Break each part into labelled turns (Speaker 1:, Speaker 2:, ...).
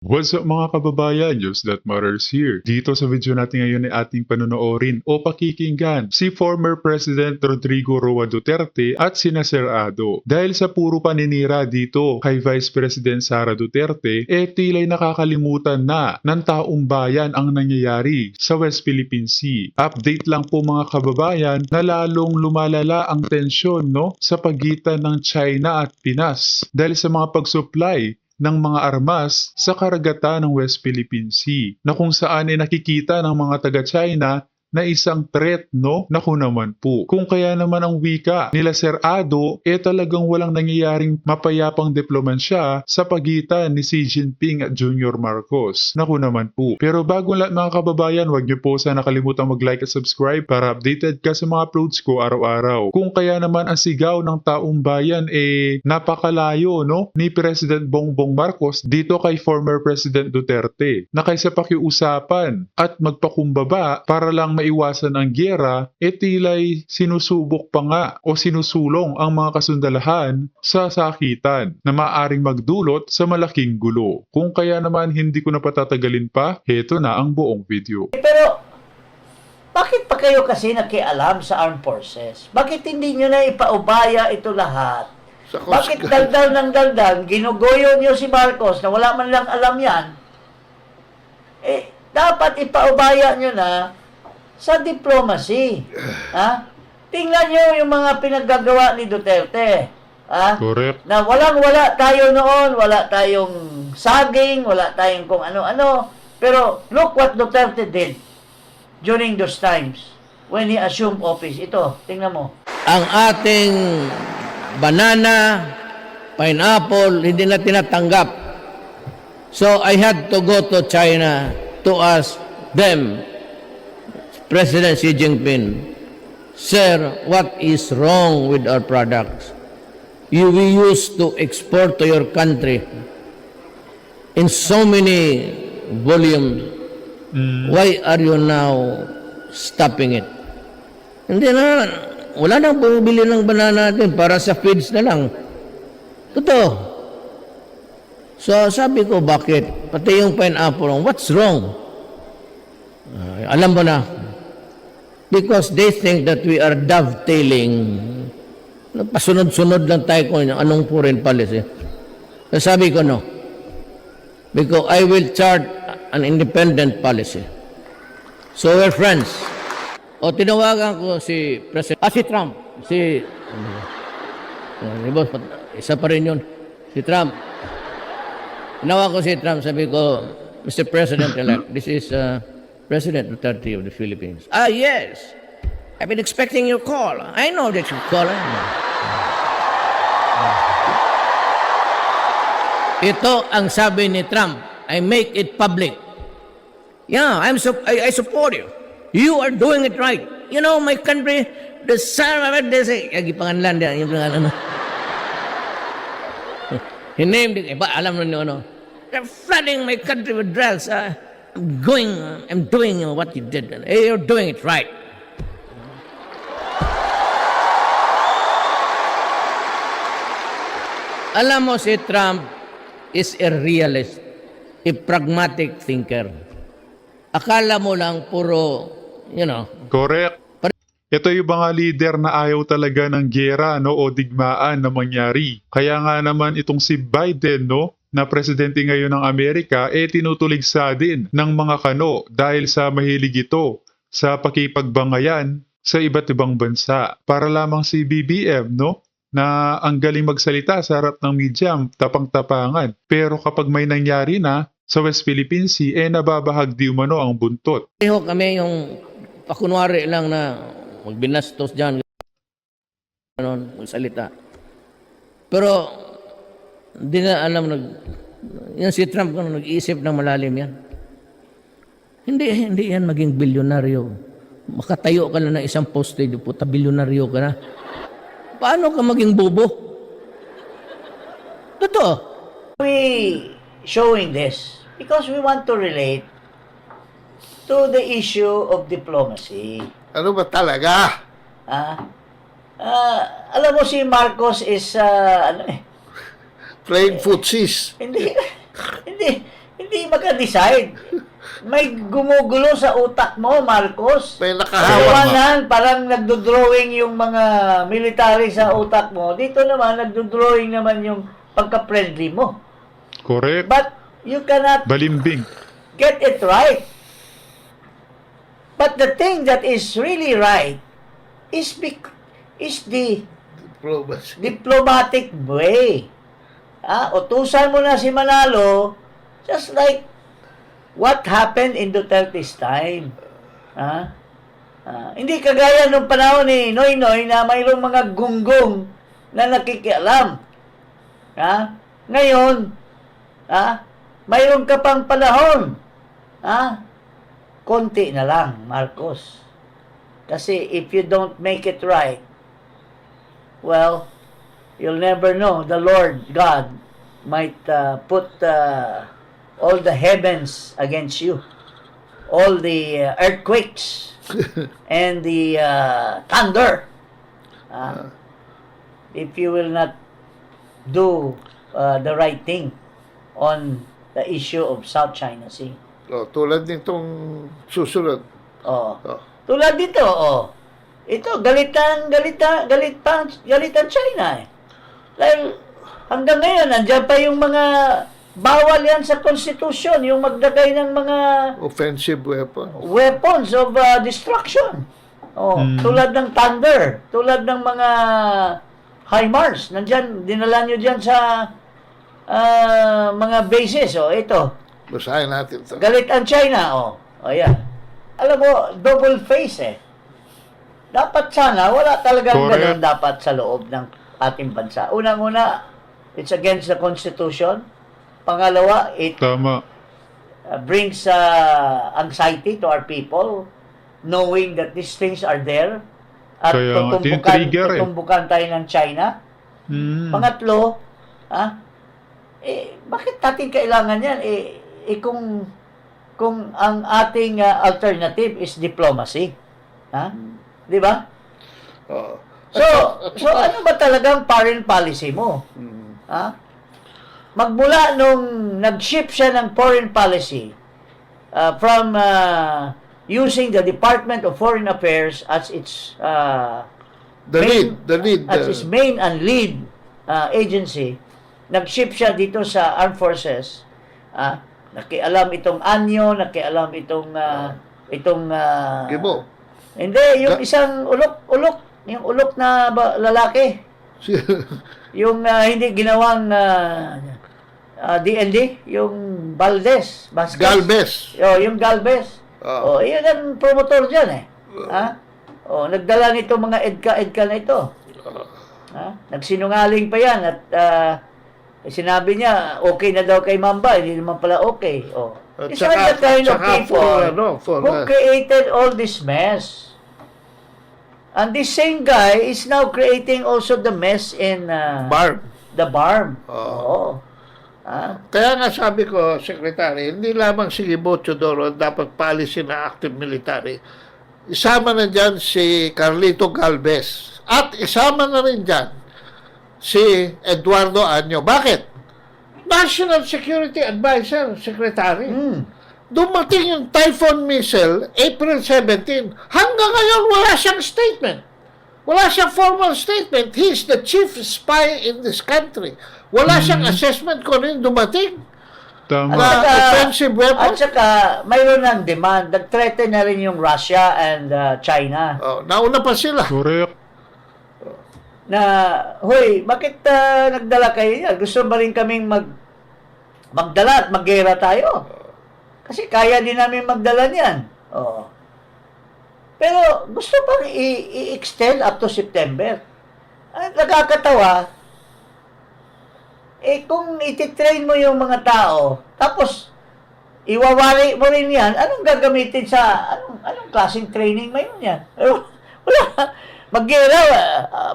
Speaker 1: What's up mga kababayan? News that matters here. Dito sa video natin ngayon ay ating panonoorin o pakikinggan si former President Rodrigo Roa Duterte at sina Sir Ado. Dahil sa puro paninira dito kay Vice President Sara Duterte, tila'y nakakalimutan na ng taong bayan ang nangyayari sa West Philippine Sea. Update lang po mga kababayan na lalong lumalala ang tensyon sa pagitan ng China at Pinas dahil sa mga pag-supply ng mga armas sa karagatan ng West Philippine Sea na kung saan ay nakikita ng mga taga-China na isang threat, Naku naman po. Kung kaya naman ang wika nila Sir Ado, talagang walang nangyayaring mapayapang diplomansya sa pagitan ni Xi Jinping at Junior Marcos. Naku naman po. Pero bago lahat mga kababayan, huwag niyo po sana nakalimutan mag-like at subscribe para updated ka sa mga uploads ko araw-araw. Kung kaya naman ang sigaw ng taong bayan napakalayo, ni President Bongbong Marcos dito kay former President Duterte na kaysa pakiusapan at magpakumbaba para lang maiwasan ang giyera, tila'y sinusubok pa nga o sinusulong ang mga kasundalahan sa sakitan na maaaring magdulot sa malaking gulo. Kung kaya naman hindi ko na patatagalin pa, heto na ang buong video.
Speaker 2: Pero, bakit pa kayo kasi nakialam sa armed forces? Bakit hindi nyo na ipaubaya ito lahat? Bakit daldal ng daldal, ginugoyo nyo si Marcos na wala man lang alam yan? Dapat ipaubaya nyo na sa diplomacy. Tingnan nyo yung mga pinaggagawa ni Duterte.
Speaker 1: Correct.
Speaker 2: Na walang-wala tayo noon, wala tayong saging, wala tayong kung ano-ano. Pero look what Duterte did during those times when he assumed office. Ito, tingnan mo.
Speaker 3: Ang ating banana, pineapple, hindi na tinatanggap. So I had to go to China to ask them, President Xi Jinping, Sir, what is wrong with our products? We used to export to your country in so many volumes. Why are you now stopping it? Hindi na, wala nang bumibili ng banana natin para sa feeds na lang. Totoo. So sabi ko, bakit? Pati yung pineapple, what's wrong? Alam mo na, because they think that we are dovetailing. Pasunod-sunod lang tayo kung anong foreign policy. Sabi ko, no. Because I will chart an independent policy. So we're friends. O tinawagan ko si President, si Trump. Isa pa rin yun. Si Trump. Tinawagan ko si Trump, sabi ko, Mr. President-elect, this is President Duterte of the Philippines. Yes. I've been expecting your call. I know that you're calling. Ito ang sabi ni Trump. I make it public. Yeah, I support you. You are doing it right. You know, my country, the son of it, they say, pangalan din, yung pangalan. He named it, alam mo nyo, they're flooding my country with drugs. I'm doing what you did. You're doing it right. Alam mo, si Trump is a realist, a pragmatic thinker. Akala mo lang puro,
Speaker 1: Correct. Ito yung mga leader na ayaw talaga ng giyera o digmaan na mangyari. Kaya nga naman itong si Biden na presidente ngayon ng Amerika tinutuligsa din ng mga kano dahil sa mahilig ito sa pakipagbangayan sa iba't ibang bansa. Para lamang si BBM na ang galing magsalita sa harap ng media, tapang-tapangan. Pero kapag may nangyari na sa West Philippine Sea, nababahagdi umano ang buntot.
Speaker 3: Kami yung pakunwari lang na magbinastos dyan, magsalita. Pero hindi na alam, yan si Trump, nag-iisip ng malalim yan. Hindi yan maging bilyonaryo. Makatayo ka na ng isang postage, puta, bilyonaryo ka na. Paano ka maging bobo? Totoo.
Speaker 2: We showing this because we want to relate to the issue of diplomacy.
Speaker 4: Ano ba talaga?
Speaker 2: Alam mo si Marcos is
Speaker 4: Playing footsies.
Speaker 2: hindi Hindi maka-decide. May gumugulo sa utak mo, Marcos.
Speaker 4: May nakahawak.
Speaker 2: Kawanan, parang nagdo-drawing yung mga military sa utak mo. Dito naman, nagdo-drawing naman yung pagka-friendly mo.
Speaker 1: Correct.
Speaker 2: But you cannot
Speaker 1: Balimbing.
Speaker 2: get it right. But the thing that is really right is the diplomatic way. Utusan mo na si Manalo, just like what happened in Duterte's time. Hindi kagaya nung panahon ni Noynoy na mayroong mga gunggong na nakikialam. Ngayon, mayroon ka pang panahon. Konti na lang, Marcos. Kasi if you don't make it right, well, you'll never know. The Lord God might put all the heavens against you. All the earthquakes and the thunder. If you will not do the right thing on the issue of South China Sea.
Speaker 4: Tulad nitong susunod.
Speaker 2: Tulad dito, ito, galitan China eh. Dahil hanggang ngayon, nandiyan pa yung mga bawal yan sa konstitusyon, yung magdagay ng mga
Speaker 4: Offensive
Speaker 2: weapons of destruction. Tulad ng Thunder, tulad ng mga HIMARS, nandiyan, dinala nyo dyan sa mga bases. Ito,
Speaker 4: Basahin natin ito.
Speaker 2: galit ang China, ayan. Alam mo, double face eh. Dapat sana, wala talagang
Speaker 1: Correct.
Speaker 2: ganun dapat sa loob ng ating bansa. Unang-una, it's against the Constitution. Pangalawa, it
Speaker 1: Tama.
Speaker 2: brings anxiety to our people, knowing that these things are there. At
Speaker 1: Kaya nga, tin-trigger eh.
Speaker 2: tutumbukan tayo ng China. Pangatlo, bakit natin kailangan yan? Kung ang ating alternative is diplomacy. Di ba? So ano ba talagang foreign policy mo? Magmula nung nag-shift siya ng foreign policy from using the Department of Foreign Affairs as its its main and lead agency, nag-shift siya dito sa Armed Forces. Nakialam itong Anyo, nakialam itong
Speaker 4: Gibo.
Speaker 2: Hindi, yung isang yung ulok na lalaki. Yung hindi ginawang DND, yung Valdez, Vasquez.
Speaker 4: Galvez.
Speaker 2: Yung Galvez. Yun ang promotor dyan eh. Nagdala nito mga EDCA na ito. Nagsinungaling pa yan at sinabi niya, okay na daw kay Mamba, hindi naman pala okay. These are the kind of people who created all this mess. And this same guy is now creating also the mess in the BARM.
Speaker 4: Kaya nga sabi ko, Secretary, hindi lamang si Gibo Teodoro dapat policy na active military. Isama na dyan si Carlito Galvez. At isama na rin dyan si Eduardo Anyo. Bakit? National Security Advisor, Secretary. Dumating yung Typhoon missile, April 17. Hanggang ngayon, wala siyang statement. Wala siyang formal statement. He is the chief spy in this country. Wala siyang assessment kung ano yung dumating.
Speaker 1: Tama.
Speaker 4: Offensive weapon.
Speaker 2: At saka, mayroon ng demand. Nag-threaten na rin yung Russia and China.
Speaker 4: Nauna pa sila.
Speaker 1: Correct.
Speaker 2: Na, hoy, bakit nagdala kayo yan? Gusto ba rin kaming magdala at maggera tayo? Kasi kaya din namin magdala niyan. Pero gusto pang i-extend up to September. At nakakatawa, kung ititrain mo yung mga tao, tapos iwawari mo rin yan, anong gagamitin sa, anong klaseng training ngayon yan? Wala. Maggera,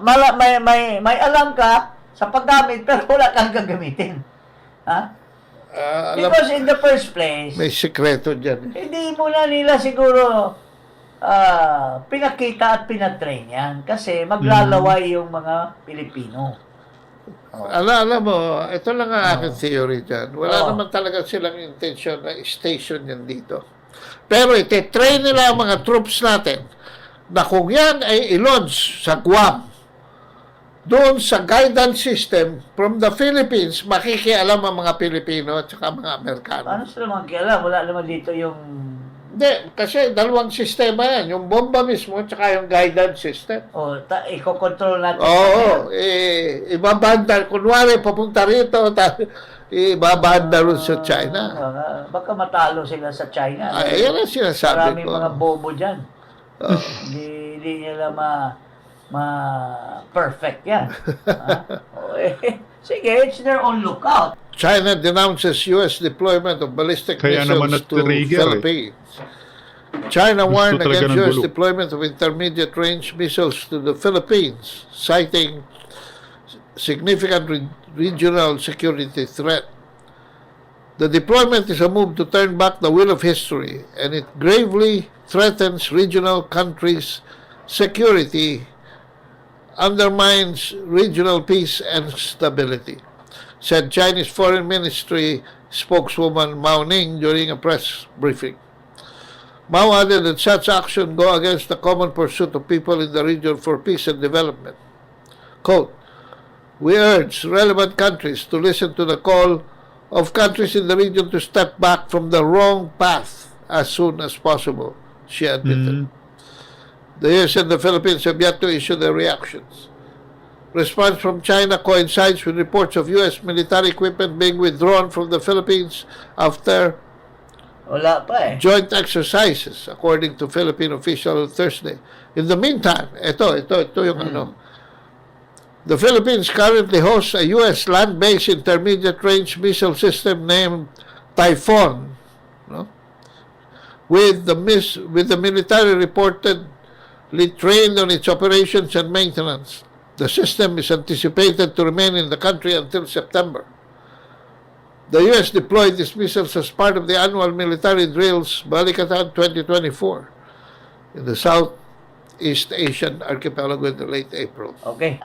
Speaker 2: may alam ka sa paggamit, pero wala kang gagamitin. Because in the first place,
Speaker 4: May sikreto dyan.
Speaker 2: hindi muna nila siguro pinakita at pinatrain yan kasi maglalaway yung mga Pilipino.
Speaker 4: Alam mo, ito lang ang aking theory dyan. Wala
Speaker 2: Oo.
Speaker 4: naman talaga silang intention na station yan dito. Pero ite-train nila ang mga troops natin na kung yan ay i-launch sa Guam, doon sa guidance system from the Philippines, makikialam ang mga Pilipino at saka mga Amerikano.
Speaker 2: Paano sila magkialam? Wala naman dito yung...
Speaker 4: Hindi, kasi dalawang sistema yan. Yung bomba mismo at saka yung guidance system.
Speaker 2: Iko-control natin.
Speaker 4: Oo, ibabanda. Kunwari, papunta rito, ibabanda rin sa China.
Speaker 2: Baka matalo sila sa China.
Speaker 4: Ay, yan ang sinasabi
Speaker 2: Maraming
Speaker 4: ko.
Speaker 2: mga bobo dyan. Hindi nila perfect yan. Sige, it's their own lookout.
Speaker 4: China denounces U.S. deployment of ballistic
Speaker 1: Kaya naman
Speaker 4: missiles to
Speaker 1: na-trigger,
Speaker 4: Philippines. China warned
Speaker 1: Gusto talaga
Speaker 4: against
Speaker 1: ng
Speaker 4: U.S.
Speaker 1: gulo.
Speaker 4: deployment of intermediate range missiles to the Philippines, citing significant regional security threat. The deployment is a move to turn back the wheel of history, and it gravely threatens regional countries' security, undermines regional peace and stability, said Chinese Foreign Ministry spokeswoman Mao Ning during a press briefing. Mao added that such action go against the common pursuit of people in the region for peace and development. Quote, "We urge relevant countries to listen to the call of countries in the region to step back from the wrong path as soon as possible," she admitted. The U.S. and the Philippines have yet to issue their reactions. Response from China coincides with reports of U.S. military equipment being withdrawn from the Philippines after
Speaker 2: Wala pa eh.
Speaker 4: joint exercises, according to Philippine officials on Thursday. In the meantime, ito yung ano. The Philippines currently hosts a U.S. land-based intermediate-range missile system named Typhoon, no? with the military reportedly trained on its operations and maintenance. The system is anticipated to remain in the country until September. The U.S. deployed these missiles as part of the annual military drills Balikatan 2024 in the Southeast Asian archipelago in the late April.
Speaker 2: Okay.